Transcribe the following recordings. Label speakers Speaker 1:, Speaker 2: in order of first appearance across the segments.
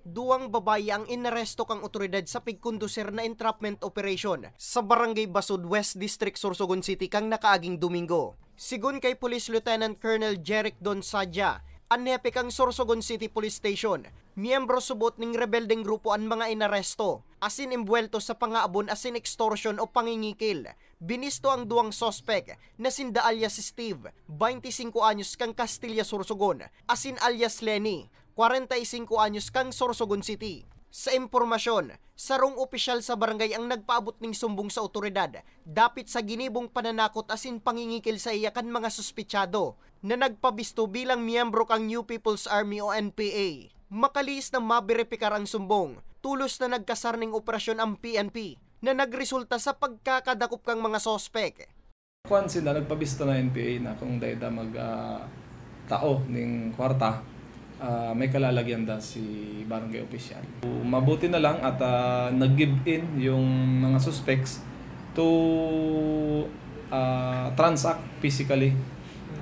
Speaker 1: duwang babae ang inaresto kang otoridad sa pigkondusir na entrapment operation sa Barangay Basud, West District, Sorsogon City kang nakaaging Domingo. Sigun kay Police Lieutenant Colonel Jeric Don Sadja, anhepe kang Sorsogon City Police Station, miyembro subot ning rebeldeng grupo ang mga inaresto, asin imbuelto sa pangaabon asin extortion o pangingikil. Binisto ang duwang sospek na sinda alias Steve, 25 anyos kang Castilla, Sorsogon, asin alias Lenny, 45 anyos kang Sorsogon City. Sa impormasyon, sarong opisyal sa barangay ang nagpaabot ng sumbong sa otoridad dapit sa ginibong pananakot asin pangingikil sa iyakan mga suspitsado na nagpabisto bilang miyembro kang New People's Army o NPA. Makaliis na maberipikar ang sumbong, tulos na nagkasarning operasyon ang PNP na nagresulta sa pagkakadakop kang mga sospek.
Speaker 2: Kuan sila nagpabisto na NPA na kung dayda tao ning kwarta, may kalalagyan da si barangay official. Mabuti na lang at nag-give in yung mga suspects to transact physically.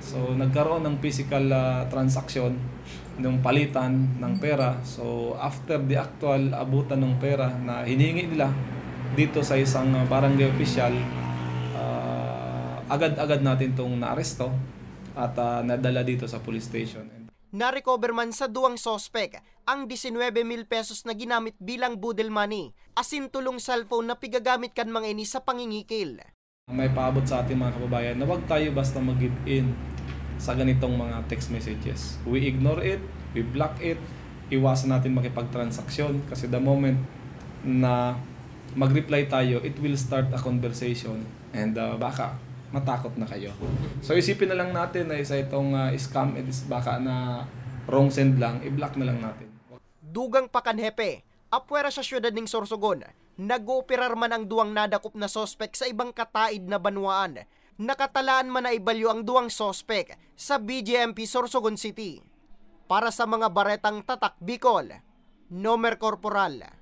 Speaker 2: So nagkaroon ng physical transaction ng palitan ng pera. So after the actual abutan ng pera na hiningi nila dito sa isang barangay official, agad-agad natin itong naaresto at nadala dito sa police station.
Speaker 1: Na-recover man sa duwang sospek ang 19,000 pesos na ginamit bilang budel money, asin tulong cellphone na pigagamit kan mga ini sa pangingikil.
Speaker 2: May paabot sa ating mga kababayan na huwag tayo basta mag-give in sa ganitong mga text messages. We ignore it, we block it, iwasan natin makipagtransaksyon kasi the moment na mag-reply tayo, it will start a conversation and baka matakot na kayo. So isipin na lang natin na isa itong scam, baka na wrong send lang, i-block na lang natin.
Speaker 1: Dugang pakanhepe, apwera sa syudad ng Sorsogon, nag-ooperar man ang duwang nadakop na sospek sa ibang kataid na banwaan. Nakatalaan man na ibalyo ang duwang sospek sa BJMP Sorsogon City. Para sa mga baretang tatak Bicol, Nomer Corporal